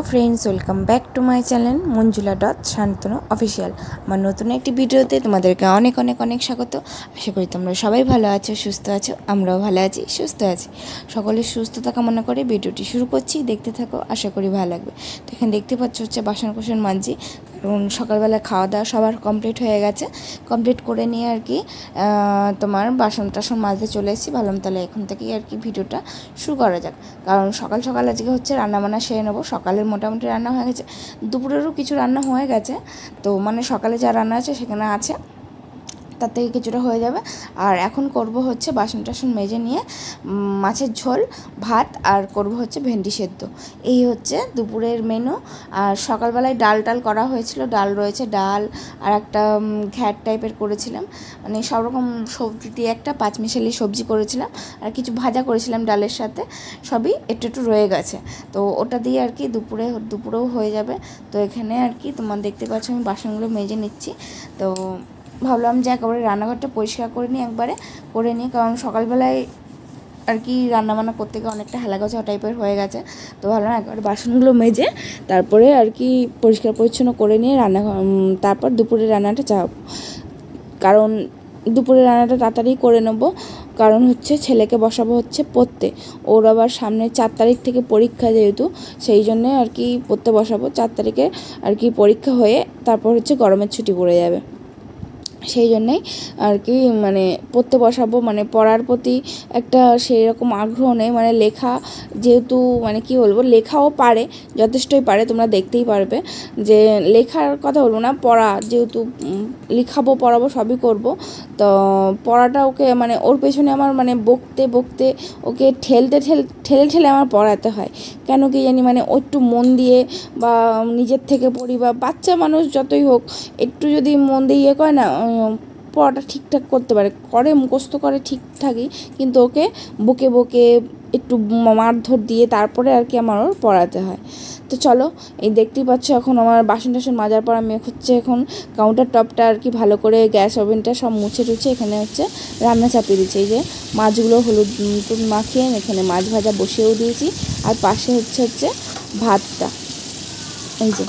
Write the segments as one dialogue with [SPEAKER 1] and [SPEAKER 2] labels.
[SPEAKER 1] Friends welcome back to my channel Manjula dot Shantanu official আমার নতুন একটি ভিডিওতে তোমাদেরকে অনেক অনেক অনেক স্বাগত। আশা করি তোমরা সবাই ভালো আছো, সুস্থ আছো। আমরাও ভালো আছি, সুস্থ আছি। সকলের সুস্থতা কামনা করে ভিডিওটি শুরু করছি, দেখতে থাকো, আশা করি ভালো লাগবে। তো এখানে দেখতে পাচ্ছ হচ্ছে বাসন কোসন মানছি, কারণ সকালবেলা খাওয়া দাওয়া সবার কমপ্লিট হয়ে গেছে। কমপ্লিট করে নিয়ে আর কি তোমার বাসন টাসন মাজতে চলে এসেছি। ভাবলাম তাহলে এখন থেকেই আর কি ভিডিওটা শুরু করা যাক, কারণ সকাল সকাল আজকে হচ্ছে রান্নাবান্না সেরে নেবো। সকালের মোটামুটি রান্না হয়ে গেছে, দুপুরেরও কিছু রান্না হয়ে গেছে। তো মানে সকালে যা রান্না আছে সেখানে আছে, তার থেকে কিছুটা হয়ে যাবে। আর এখন করব হচ্ছে বাসন টাসন মেজে নিয়ে মাছের ঝোল, ভাত, আর করব হচ্ছে ভেন্ডি সেদ্ধ। এই হচ্ছে দুপুরের মেনু। আর সকালবেলায় ডাল করা হয়েছিল, ডাল রয়েছে, ডাল আর একটা ঘ্যাট টাইপের করেছিলাম, মানে সব রকম সবজি দিয়ে একটা পাঁচমিশালি সবজি করেছিলাম, আর কিছু ভাজা করেছিলাম ডালের সাথে, সবই একটু একটু রয়ে গেছে। তো ওটা দিয়ে আর কি দুপুরেও হয়ে যাবে। তো এখানে আর কি তোমার দেখতে পাচ্ছ আমি বাসনগুলো মেজে নিচ্ছি। তো ভাবলাম যে একেবারে রান্নাঘরটা পরিষ্কার করে নিই, কারণ সকালবেলায় আর কি রান্নাবান্না করতে গিয়ে অনেকটা হেলাগোছা টাইপের হয়ে গেছে। তো ভাবলাম একবারে বাসনগুলো মেজে তারপরে আর কি পরিষ্কার পরিচ্ছন্ন করে নিয়ে তারপর দুপুরের রান্নাটা চাপ, কারণ দুপুরের রান্নাটা তাড়াতাড়ি করে নেবো। কারণ হচ্ছে ছেলেকে বসাবো হচ্ছে পড়তে, ওর আবার সামনে 4 তারিখ থেকে পরীক্ষা, যেহেতু সেই জন্যে আর কি পড়তে বসাবো। 4 তারিখে আর কি পরীক্ষা হয়ে তারপর হচ্ছে গরমের ছুটি পড়ে যাবে, সেই জন্যেই আর কি মানে পড়তে বসাবো। মানে পড়ার প্রতি একটা সেই রকম আগ্রহ নেই, মানে লেখা যেহেতু মানে কি বলবো, লেখাও পারে, যথেষ্টই পারে, তোমরা দেখতেই পারবে যে লেখার কথা বলবো না, পড়া যেহেতু লেখাবো পড়াবো সবই করব। তো পড়াটা ওকে মানে ওর পেছনে আমার মানে বকতে ওকে ঠেলে আমার পড়াতে হয়, কেন কি জানি। মানে ও একটু মন দিয়ে বা নিজের থেকে পড়ি, বা বাচ্চা মানুষ যতই হোক একটু যদি মন দিয়ে করে না, পড়াটা ঠিকঠাক করতে করে মুখস্থ করে ঠিকঠাকই, কিন্তু ওকে বকে একটু মারধর দিয়ে তারপরে আর কি আমার ওর পড়াতে হয়। তো চলো, এই দেখতেই পাচ্ছ এখন আমার বাসন টাসন মাজার পর আমি হচ্ছে এখন কাউন্টার টপটা আর কি ভালো করে গ্যাস ওভেনটা সব মুছে টুছে এখানে হচ্ছে রান্না চাপিয়ে দিচ্ছি। এই যে মাছগুলো হলুদ মাখিয়ে এখানে মাছ ভাজা বসিয়েও দিয়েছি, আর পাশে হচ্ছে ভাতটা, এই যে।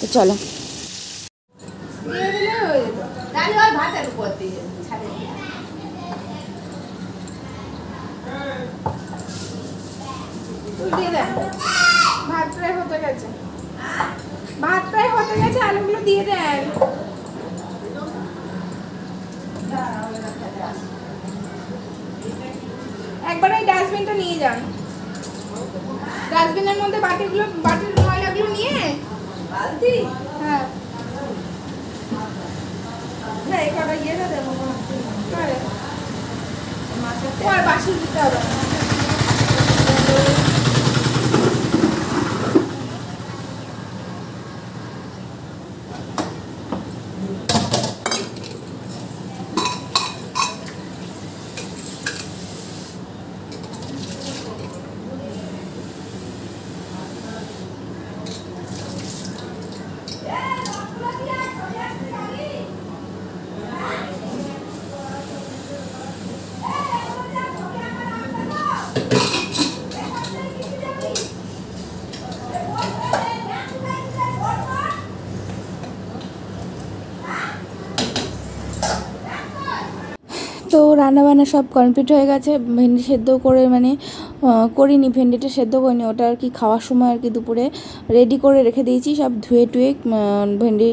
[SPEAKER 1] তো চলো,
[SPEAKER 2] ভাত প্রায় হতে গেছে, আলুগুলো দিয়ে দেন। একবার এই ডাস্টবিনটা নিয়ে যান, ডাস্টবিনের মধ্যে বাটির ময়লাগুলো নিয়ে বালতি, হ্যাঁ এখানে ইয়েটা দেবো, বাসি দিতে হবে।
[SPEAKER 1] তো রান্নাবান্না সব কমপ্লিট হয়ে গেছে। ভেন্ডি সেদ্ধ করে মানে করিনি, ভেন্ডিটা সেদ্ধ করিনি, ওটা আর কি খাওয়ার সময় আর কি দুপুরে রেডি করে রেখে দিয়েছি, সব ধুয়ে ভেন্ডি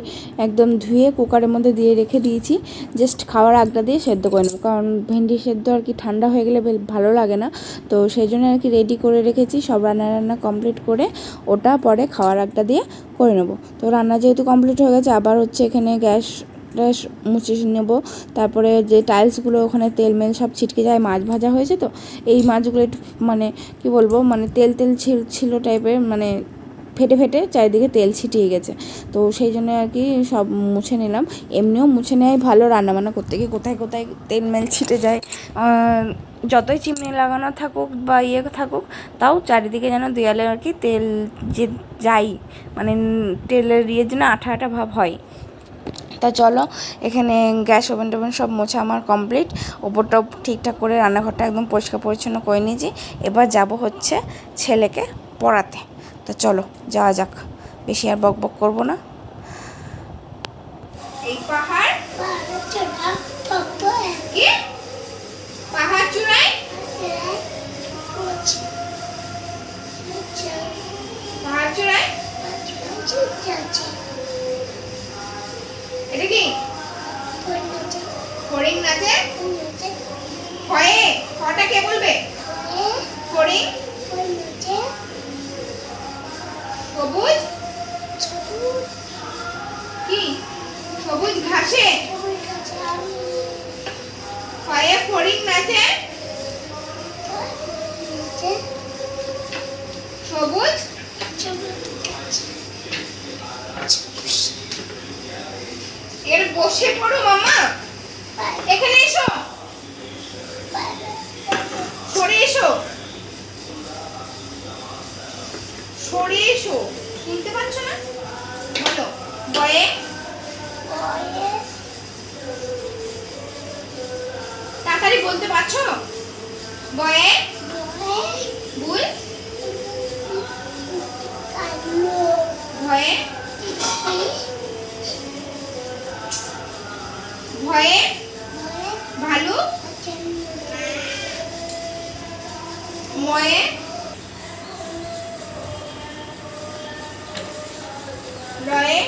[SPEAKER 1] একদম ধুয়ে কুকারের মধ্যে দিয়ে রেখে দিয়েছি, জাস্ট খাওয়ার আগটা দিয়ে সেদ্ধ করে নেবো, কারণ ভেন্ডি সেদ্ধ আর কি ঠান্ডা হয়ে গেলে ভালো লাগে না। তো সেই জন্য আর কি রেডি করে রেখেছি, সব রান্না কমপ্লিট করে ওটা পরে খাওয়ার আগটা দিয়ে করে নেবো। তো রান্না যেহেতু কমপ্লিট হয়ে গেছে, আবার হচ্ছে এখানে গ্যাস মুছে নেবো। তারপরে যে টাইলসগুলো ওখানে তেল মেল সব ছিটকে যায়, মাছ ভাজা হয়েছে, তো এই মাছগুলো একটু মানে কি বলবো, মানে তেল ছিল টাইপের, মানে ফেটে চারিদিকে তেল ছিটিয়ে গেছে। তো সেই জন্য আর কি সব মুছে নিলাম। এমনিও মুছে নেওয়াই ভালো, রান্নাবান্না করতে গিয়ে কোথায় তেল মেল ছিটে যায়, যতই চিমনি লাগানো থাকুক বা থাকুক, তাও চারিদিকে যেন দেয়ালে আর কি তেল যে যাই, মানে তেলের জন্য আঠা ভাব হয়। তা চলো, এখানে গ্যাস ওভেন টোভেন সব মোছা আমার কমপ্লিট, ওপরটাও ঠিকঠাক করে রান্নাঘরটা একদম পরিষ্কার পরিচ্ছন্ন করে নিয়েছি। এবার যাব হচ্ছে ছেলেকে পড়াতে। তো চলো যাওয়া যাক, বেশি আর বক বক করবো না।
[SPEAKER 2] এই পাহাড় কি পাহাড় চূড়ায় পাহাড় চূড়ায় এটা কি ফড়িং নাচে? হয়ে হটা কে বলবে? ফড়িং। সবুজ কি সবুজ ঘাসে হয়ে ফড়িং নাচে। সবুজ এর বসে পড়ো মামা, এখানে এসো, সরে এসো, সরে এসো, শুনতে পাচ্ছ না? বলো বয়ে তাড়াতাড়ি বলতে পারছো? বয়ে বুল ভয়ে ভয়ে ভালু ময়ে রয়ে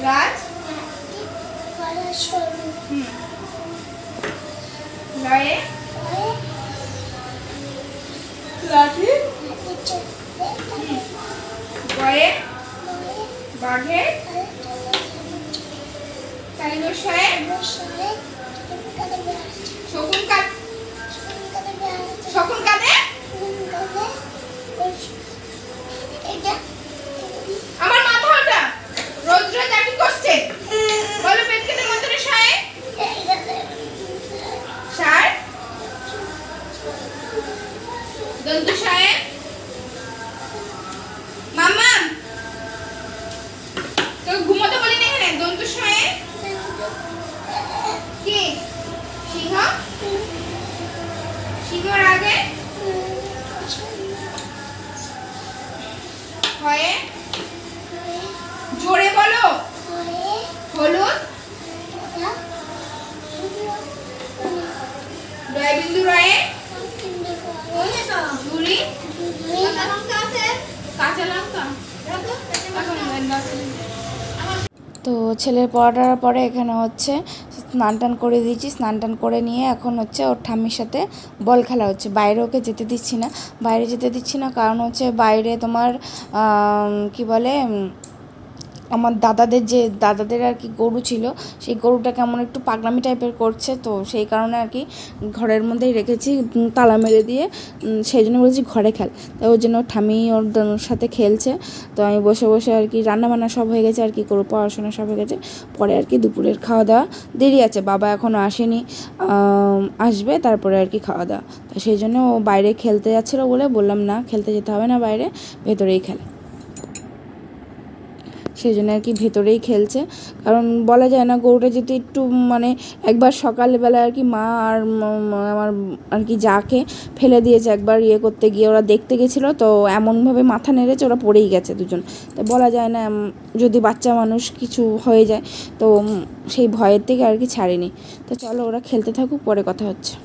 [SPEAKER 2] রাজ রয়ে লাঠি বয়ে বাঘে তালিবশয়ে শকুন কাঁদে শকুন কাঁদে আমার মাথা ওটা রোজ রোজ একই করছে। বলো পেট কেটে মন্ত্রে শায়ে সার দন্তু শায়ে মাম্মা তো ঘুমোতে বলি না এখানে দন্তু শায়ে কি সিংহ সিংহর আগে হয়ে জোরে বলো হলুদ দয়াবিন্দু রায়ে ঝুড়ি কাঁচা লঙ্কা।
[SPEAKER 1] তো ছেলের পড়াটার পরে এখানে হচ্ছে স্নান টান করে দিয়েছি, স্নান টান করে নিয়ে এখন হচ্ছে ওর ঠাম্মির সাথে বল খেলা হচ্ছে। বাইরে ওকে যেতে দিচ্ছি না, বাইরে যেতে দিচ্ছি না কারণ হচ্ছে বাইরে তোমার কি বলে আমার দাদাদের আর কি গরু ছিল, সেই গরুটা কেমন একটু পাগলামি টাইপের করছে, তো সেই কারণে আর কি ঘরের মধ্যেই রেখেছি তালা মেরে দিয়ে, সেই জন্য বলেছি ঘরে খেল। তাই ওর জন্য ঠামি ওর সাথে খেলছে। তো আমি বসে বসে আর কি রান্নাবান্না সব হয়ে গেছে আর কি করবো, পড়াশোনা সব হয়ে গেছে। পরে আর কি দুপুরের খাওয়া দাওয়া দেরি আছে, বাবা এখনও আসেনি, আসবে তারপরে আর কি খাওয়া দাওয়া। তো সেই জন্য ও বাইরে খেলতে যাচ্ছিলো বলে বললাম না খেলতে যেতে হবে না, বাইরে ভেতরেই খেলে, সেই জন্য আর কি ভেতরেই খেলছে। কারণ বলা যায় না গরুটা যদি একটু মানে একবার সকালবেলা আর কি মা আর আমার আর কি যাকে ফেলে দিয়েছে একবার ইয়ে করতে গিয়ে, ওরা দেখতে গেছিলো, তো এমনভাবে মাথা নেড়েছে ওরা পড়েই গেছে দুজন। তো বলা যায় না যদি বাচ্চা মানুষ কিছু হয়ে যায়, তো সেই ভয়ের থেকে আর কি ছাড়েনি। তো চলো ওরা খেলতে থাকুক, পরে কথা হচ্ছে।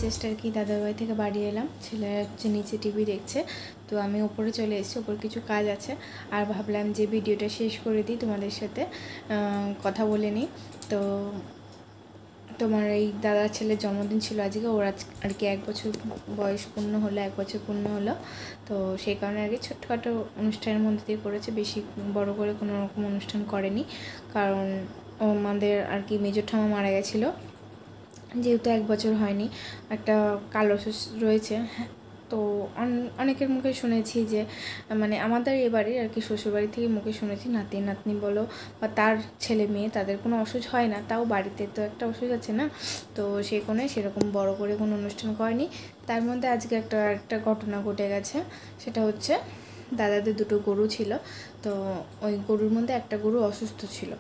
[SPEAKER 1] জাস্ট আর কি দাদাবাড়ি থেকে বাড়ি এলাম, ছেলে হচ্ছে নিচে টিভি দেখছে, তো আমি ওপরে চলে এসেছি, ওপরে কিছু কাজ আছে আর ভাবলাম যে ভিডিওটা শেষ করে দিই, তোমাদের সাথে কথা বলে নিই। তো তোমার এই দাদার ছেলের জন্মদিন ছিল আজকে, ওর আর কি 1 বছর বয়স পূর্ণ হলো, 1 বছর পূর্ণ হলো। তো সেই কারণে আর কি ছোট্টখাটো অনুষ্ঠানের মধ্যে দিয়ে করেছে, বেশি বড় করে কোনো রকম অনুষ্ঠান করেনি, কারণ আমাদের আর কি মেজর ঠামা মারা গেছিলো, যেহেতু 1 বছর হয়নি, একটা কালো অসুখ রয়েছে। তো অনেকের মুখে শুনেছি যে মানে আমাদের এবারে আর কি শ্বশুরবাড়ি থেকে মুখে শুনেছি নাতি নাতনি বলো বা তার ছেলে মেয়ে তাদের কোনো অসুখ হয় না, তাও বাড়িতে তো একটা অসুখ আছে না, তো সেই কোণে সেরকম বড় করে কোনো অনুষ্ঠান করেনি। তার মধ্যে আজকে একটা ঘটনা ঘটে গেছে, সেটা হচ্ছে দাদাদের 2টো গরু ছিল, তো ওই গরুর মধ্যে একটা গরু অসুস্থ ছিল,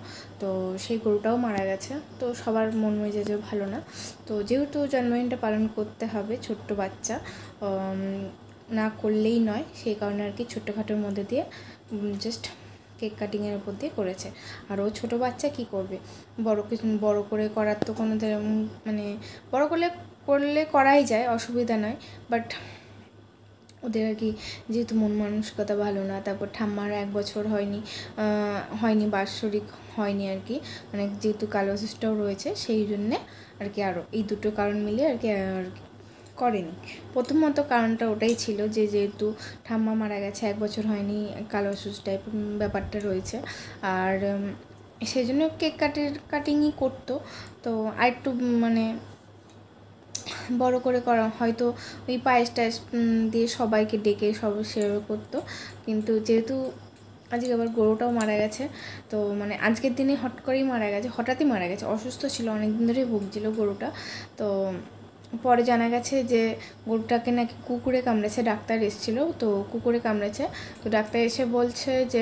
[SPEAKER 1] তো সেই গরুটাও মারা গেছে। তো সবার মন মেজাজও ভালো না, তো যেহেতু জন্মদিনটা পালন করতে হবে, ছোট্ট বাচ্চা না করলেই নয়, সেই কারণে আর কি ছোট্টখাটোর মধ্যে দিয়ে জাস্ট কেক কাটিংয়ের উপর দিয়ে করেছে। আর ও ছোটো বাচ্চা কি করবে, বড় করে করার তো কোনো মানে বড় করলে করাই যায়, অসুবিধা নয়, বাট ওদের আর কি যেহেতু মন মানসিকতা ভালো না, তারপর ঠাম্মার 1 বছর হয়নি বাৎসরিক হয়নি আর কি, মানে যেহেতু কালো অসুখটাও রয়েছে সেই জন্যে আর কি, আরও এই 2টো কারণ মিলে আর কি করেনি। প্রথমত কারণটা ওটাই ছিল যে যেহেতু ঠাম্মা মারা গেছে, 1 বছর হয়নি, কালো অসুখ টাইপ ব্যাপারটা রয়েছে, আর সেই জন্য কেক কাটিংই করতো। তো আর একটু মানে বড় করে করা হয়তো ওই পায়েস টায়েস দিয়ে সবাইকে ডেকে সব সেবা করতো, কিন্তু যেহেতু আজকে আবার গরুটাও মারা গেছে, তো মানে আজকের দিনে হঠাৎই মারা গেছে, অসুস্থ ছিল, অনেক দিন ধরেই ভুগছিল গরুটা। তো পরে জানা গেছে যে গরুটাকে নাকি কুকুরে কামড়েছে, ডাক্তার এসেছিলো, তো কুকুরে কামড়েছে, তো ডাক্তার এসে বলছে যে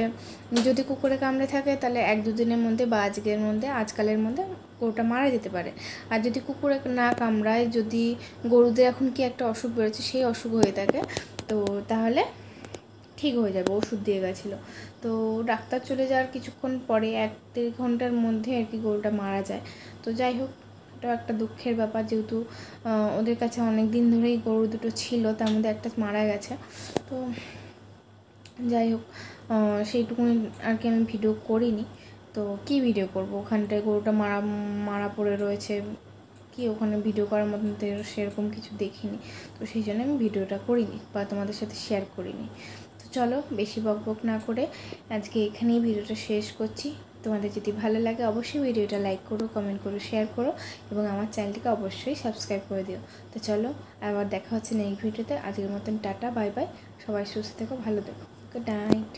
[SPEAKER 1] যদি কুকুরে কামড়ে থাকে তাহলে 1-2 দিনের মধ্যে বা আজকালের মধ্যে গরুটা মারা যেতে পারে, আর যদি কুকুরে না কামড়ায়, যদি গরুদের এখন কি একটা অসুখ বেরোচ্ছে সেই অসুখ হয়ে থাকে, তো তাহলে ঠিক হয়ে যাবে, ওষুধ দিয়ে গেছিলো। তো ডাক্তার চলে যাওয়ার কিছুক্ষণ পরে 1-1.5 ঘন্টার মধ্যে আর কি গরুটা মারা যায়। তো যাই হোক, এটা একটা দুঃখের ব্যাপার, যেহেতু ওদের কাছে অনেক দিন ধরেই গরু 2টো ছিল, তার মধ্যে একটা মারা গেছে। তো যাই হোক, সেইটুকুনি আর কি আমি ভিডিও করিনি, তো কি ভিডিও করব, ওখানটায় গরুটা মারা পড়ে রয়েছে, কি ওখানে ভিডিও করার মতন সেরকম কিছু দেখিনি, তো সেই জন্য আমি ভিডিওটা করিনি বা তোমাদের সাথে শেয়ার করিনি। তো চলো বেশি বকবক না করে আজকে এখানেই ভিডিওটা শেষ করছি। তোমাদের যদি ভালো লাগে অবশ্যই ভিডিওটা লাইক করো, কমেন্ট করো, শেয়ার করো এবং আমার চ্যানেলটিকে অবশ্যই সাবস্ক্রাইব করে দিও। তো চলো আবার দেখা হচ্ছে নেক্সট ভিডিওতে, আজকের মতন টাটা, বাই বাই, সবাই সুস্থ থেকো, ভালো থেকো, গুড নাইট।